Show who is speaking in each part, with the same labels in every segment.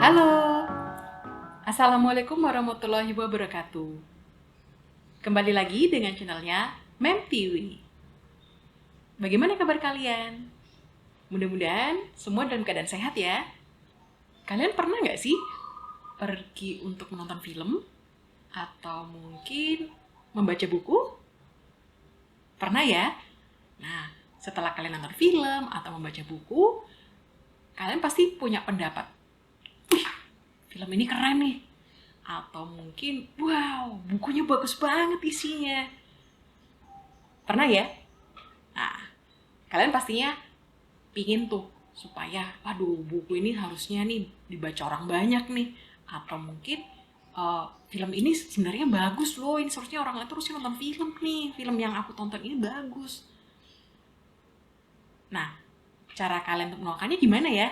Speaker 1: Halo, Assalamualaikum warahmatullahi wabarakatuh. Kembali lagi dengan channelnya Mem TV. Bagaimana kabar kalian? Mudah-mudahan semua dalam keadaan sehat ya. Kalian pernah nggak sih pergi untuk menonton film? Atau mungkin membaca buku? Pernah ya? Nah, setelah kalian nonton film atau membaca buku, kalian pasti punya pendapat. Wih, film ini keren nih. Atau mungkin, wow, bukunya bagus banget isinya. Pernah ya? Nah, kalian pastinya pingin tuh supaya, waduh, buku ini harusnya nih dibaca orang banyak nih. Atau mungkin film ini sebenarnya bagus loh, ini seharusnya orang lain terus nonton film nih. Film yang aku tonton ini bagus. Nah, cara kalian untuk melakukannya gimana ya?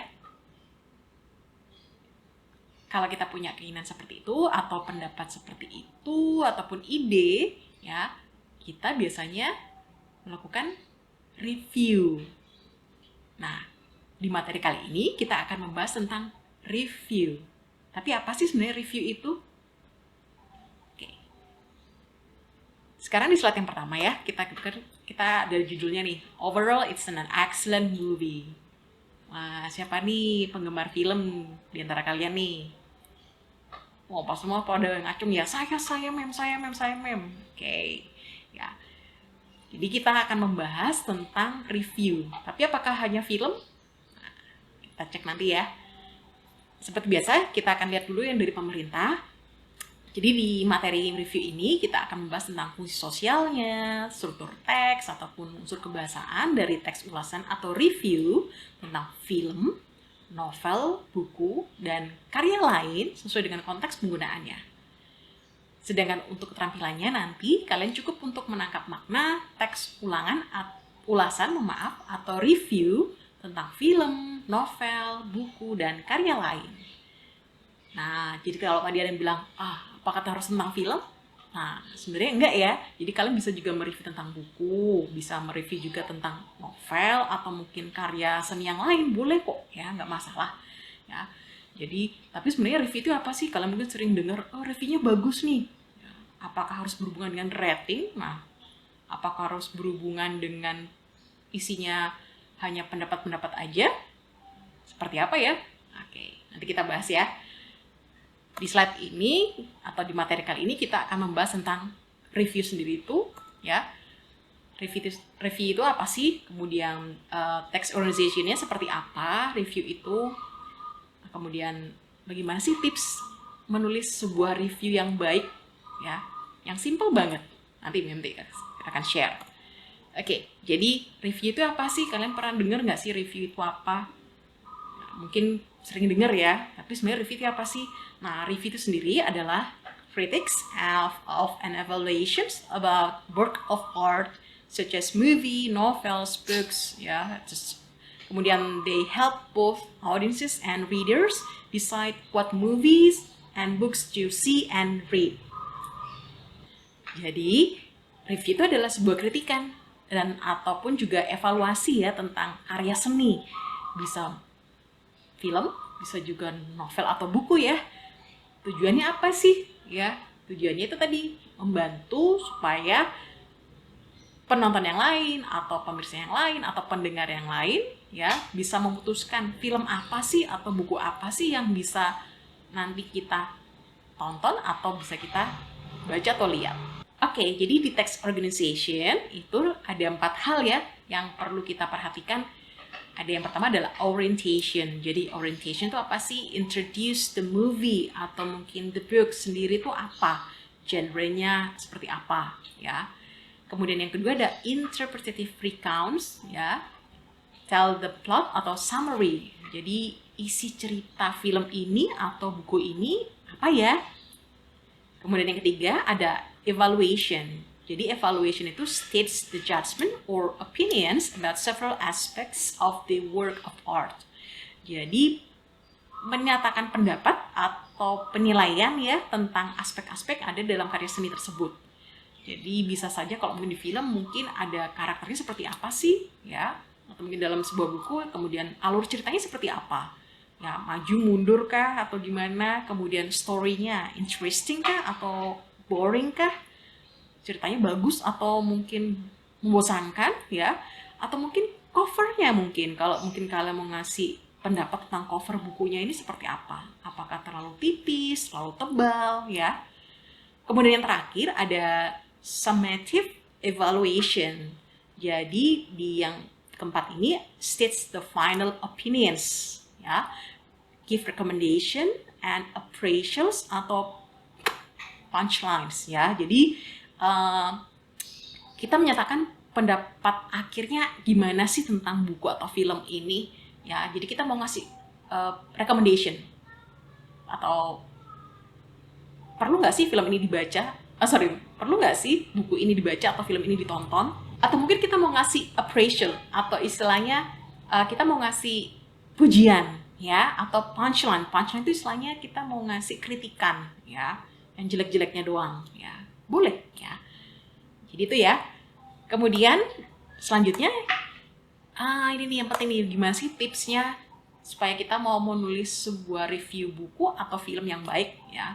Speaker 1: Kalau kita punya keinginan seperti itu, atau pendapat seperti itu, ataupun ide, ya, kita biasanya melakukan review. Nah, di materi kali ini kita akan membahas tentang review. Tapi apa sih sebenarnya review itu? Oke. Sekarang di slide yang pertama ya, kita ada judulnya nih, Overall It's an Excellent Movie. Wah, siapa nih penggemar film di antara kalian nih? Oh, pas semua pada ngacung ya, saya mem. Oke, ya. Jadi kita akan membahas tentang review. Tapi apakah hanya film? Nah, kita cek nanti ya. Seperti biasa, kita akan lihat dulu yang dari pemerintah. Jadi di materi review ini kita akan membahas tentang fungsi sosialnya, struktur teks, ataupun unsur kebahasaan dari teks ulasan atau review tentang film, novel, buku, dan karya lain sesuai dengan konteks penggunaannya. Sedangkan untuk keterampilannya nanti kalian cukup untuk menangkap makna teks ulasan atau review tentang film, novel, buku, dan karya lain. Nah, jadi kalau tadi ada yang bilang, apakah harus tentang film? Nah, sebenarnya enggak ya. Jadi kalian bisa juga mereview tentang buku, bisa mereview juga tentang novel, atau mungkin karya seni yang lain, boleh kok ya, nggak masalah. Ya, jadi, tapi sebenarnya review itu apa sih? Kalian mungkin sering dengar, reviewnya bagus nih. Ya, apakah harus berhubungan dengan rating? Nah, apakah harus berhubungan dengan isinya hanya pendapat-pendapat aja? Seperti apa ya? Oke, nanti kita bahas ya. Di slide ini atau di materi kali ini kita akan membahas tentang review sendiri itu ya. Review itu apa sih? Kemudian text organization-nya seperti apa? Review itu. Kemudian bagaimana sih tips menulis sebuah review yang baik ya? Yang simple banget. Nanti kita akan share. Oke, jadi review itu apa sih? Kalian pernah dengar nggak sih review itu apa? Mungkin sering dengar ya, tapi sebenarnya review itu apa sih? Nah, review itu sendiri adalah critics of an evaluations about work of art such as movie, novels, books, ya. Kemudian they help both audiences and readers decide what movies and books to see and read. Jadi, review itu adalah sebuah kritikan dan ataupun juga evaluasi ya tentang karya seni. Bisa film, bisa juga novel atau buku ya. Tujuannya apa sih? Ya, tujuannya itu tadi membantu supaya penonton yang lain atau pemirsa yang lain atau pendengar yang lain ya bisa memutuskan film apa sih atau buku apa sih yang bisa nanti kita tonton atau bisa kita baca atau lihat. Oke, jadi di text organization itu ada 4 hal ya yang perlu kita perhatikan. Ada yang pertama adalah orientation. Jadi orientation itu apa sih? Introduce the movie atau mungkin the book sendiri itu apa? Genre-nya seperti apa? Ya. Kemudian yang kedua ada interpretative recounts. Ya. Tell the plot atau summary. Jadi isi cerita film ini atau buku ini apa ya? Kemudian yang ketiga ada evaluation. Jadi evaluation itu states the judgment or opinions about several aspects of the work of art. Jadi menyatakan pendapat atau penilaian ya tentang aspek-aspek ada dalam karya seni tersebut. Jadi bisa saja kalau mungkin di film mungkin ada karakternya seperti apa sih ya, atau mungkin dalam sebuah buku kemudian alur ceritanya seperti apa. ya maju mundur kah atau gimana, kemudian story-nya interesting kah atau boring kah, ceritanya bagus atau mungkin membosankan ya, atau mungkin covernya, mungkin kalau mungkin kalian mau ngasih pendapat tentang cover bukunya ini seperti apa, apakah terlalu tipis, terlalu tebal ya. Kemudian yang terakhir ada summative evaluation. Jadi di yang keempat ini states the final opinions ya, give recommendation and appraisals atau punchlines ya. Jadi kita menyatakan pendapat akhirnya gimana sih tentang buku atau film ini ya. Jadi kita mau ngasih recommendation atau perlu nggak sih film ini dibaca, perlu nggak sih buku ini dibaca atau film ini ditonton, atau mungkin kita mau ngasih appraisal atau istilahnya kita mau ngasih pujian ya, atau punchline itu istilahnya kita mau ngasih kritikan ya, yang jelek-jeleknya doang ya, boleh ya. Jadi itu ya. Kemudian selanjutnya ini nih yang penting nih, gimana sih tipsnya supaya kita mau menulis sebuah review buku atau film yang baik ya.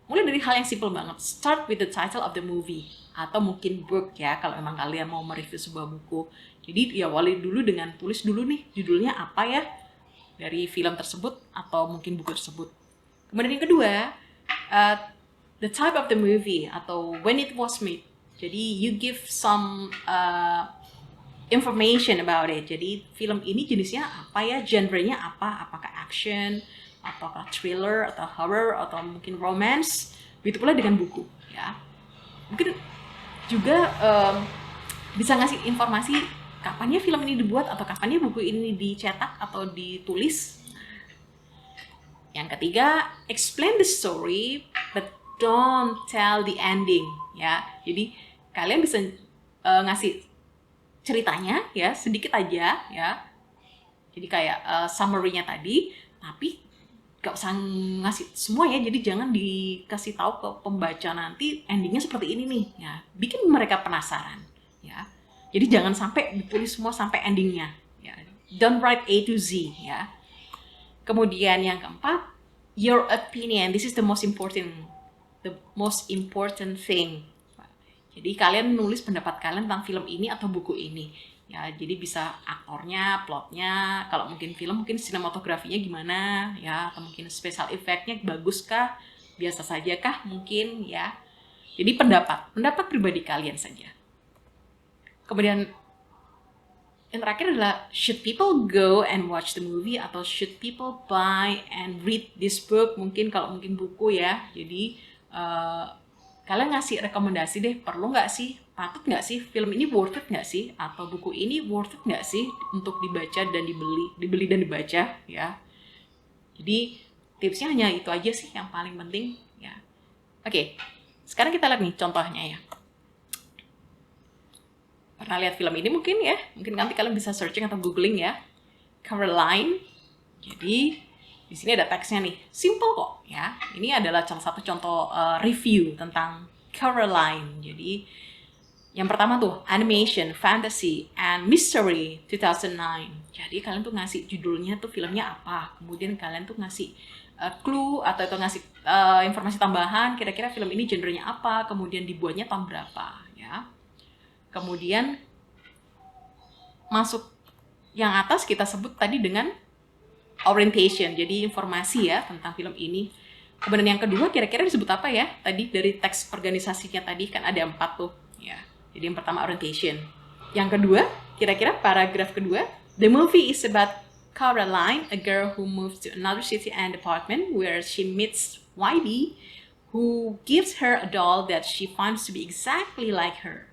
Speaker 1: Mulai dari hal yang simple banget, start with the title of the movie atau mungkin book ya, kalau memang kalian mau mereview sebuah buku. Jadi ya awali dulu dengan tulis dulu nih judulnya apa ya dari film tersebut atau mungkin buku tersebut. Kemudian yang kedua, the type of the movie atau when it was made. Jadi you give some information about it. Jadi film ini jenisnya apa ya, genrenya apa, apakah action, apakah thriller atau horror atau mungkin romance. Begitu pula dengan buku ya. Mungkin juga bisa ngasih informasi kapannya film ini dibuat atau kapannya buku ini dicetak atau ditulis. Yang ketiga, explain the story but don't tell the ending ya. Jadi kalian bisa ngasih ceritanya ya sedikit aja ya. Jadi kayak summary-nya tadi, tapi gak usah ngasih semua ya. Jadi jangan dikasih tahu ke pembaca nanti endingnya seperti ini nih ya, bikin mereka penasaran ya. Jadi jangan sampai ditulis semua sampai endingnya ya. Don't write A to Z ya. Kemudian yang keempat, your opinion. This is the most important thing. Jadi kalian nulis pendapat kalian tentang film ini atau buku ini ya. Jadi bisa aktornya, plotnya, kalau mungkin film mungkin sinematografinya gimana ya, atau mungkin special effect-nya bagus kah, biasa saja kah mungkin ya. Jadi pendapat pribadi kalian saja. Kemudian yang terakhir adalah should people go and watch the movie atau should people buy and read this book. Mungkin kalau mungkin buku ya. Jadi kalian ngasih rekomendasi deh, perlu nggak sih, patut nggak sih, film ini worth it nggak sih, atau buku ini worth it nggak sih untuk dibaca dan dibeli dan dibaca ya. Jadi tipsnya hanya itu aja sih yang paling penting ya. Oke, sekarang kita lihat nih contohnya ya. Pernah lihat film ini mungkin ya, mungkin nanti kalian bisa searching atau googling ya, Coraline. Jadi di sini ada teksnya nih, simple kok ya. Ini adalah salah satu contoh review tentang Coraline. Jadi yang pertama tuh animation, fantasy, and mystery 2009. Jadi kalian tuh ngasih judulnya tuh filmnya apa, kemudian kalian tuh ngasih clue atau ngasih informasi tambahan, kira-kira film ini genrenya apa, kemudian dibuatnya tahun berapa ya. Kemudian masuk yang atas kita sebut tadi dengan orientation, jadi informasi ya tentang film ini. Kemudian yang kedua kira-kira disebut apa ya? Tadi dari teks organisasinya tadi kan ada 4 tuh ya. Jadi yang pertama orientation. Yang kedua, kira-kira paragraf kedua, the movie is about Coraline, a girl who moves to another city and apartment where she meets Whitey, who gives her a doll that she finds to be exactly like her.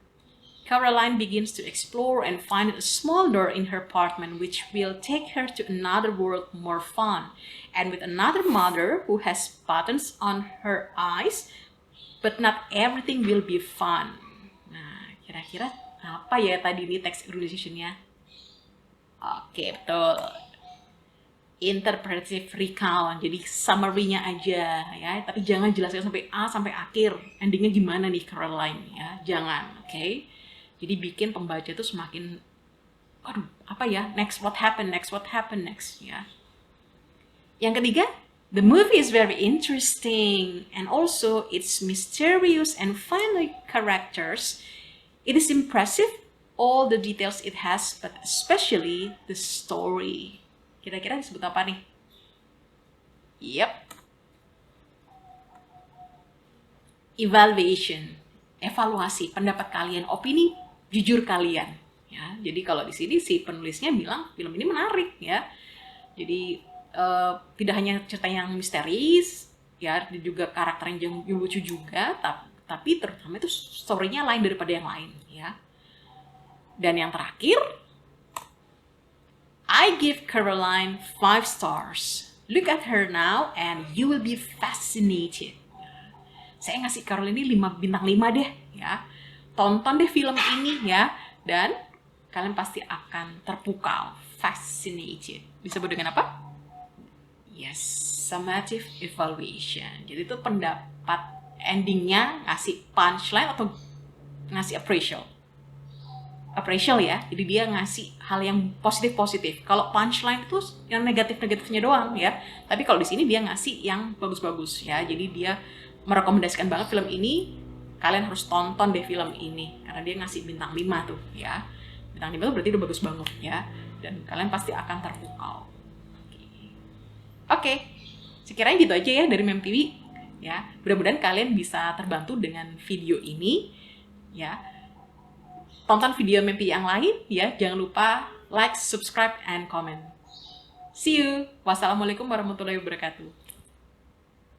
Speaker 1: Coraline begins to explore and find a small door in her apartment which will take her to another world more fun, and with another mother who has buttons on her eyes, but not everything will be fun. Nah, kira-kira apa ya tadi ini teks organization-nya? Oke, betul. Interpretive recount, jadi summary-nya aja ya, tapi jangan jelaskan sampai A sampai akhir, endingnya gimana nih Caroline ya, jangan, oke? Jadi bikin pembaca itu semakin, aduh, apa ya, next what happened next ya. Yang ketiga, the movie is very interesting and also it's mysterious and funny characters. It is impressive all the details it has, but especially the story. Kira-kira disebut apa nih? Yep. Evaluation. Evaluasi, pendapat kalian, opini jujur kalian. Ya, jadi kalau di sini si penulisnya bilang film ini menarik ya. Jadi tidak hanya cerita yang misteris, ya, juga karakter yang lucu juga, tapi terutama itu story-nya lain daripada yang lain, ya. Dan yang terakhir, I give Caroline 5 stars. Look at her now and you will be fascinated. Saya ngasih Caroline ini 5 bintang 5 deh, ya. Tonton deh film ini ya, dan kalian pasti akan terpukau, fascinated. Disebut dengan apa? Yes, summative evaluation. Jadi itu pendapat endingnya ngasih punchline atau ngasih appraisal. Appraisal ya, jadi dia ngasih hal yang positif-positif. Kalau punchline itu yang negatif-negatifnya doang ya. Tapi kalau di sini dia ngasih yang bagus-bagus ya. Jadi dia merekomendasikan banget film ini. Kalian harus tonton deh film ini. Karena dia ngasih bintang 5 tuh ya. Bintang 5 tuh berarti udah bagus banget ya. Dan kalian pasti akan terpukau. Oke, sekiranya gitu aja ya dari MemTV ya. Mudah-mudahan kalian bisa terbantu dengan video ini ya. Tonton video MemTV yang lain ya. Jangan lupa like, subscribe, and comment. See you. Wassalamualaikum warahmatullahi wabarakatuh.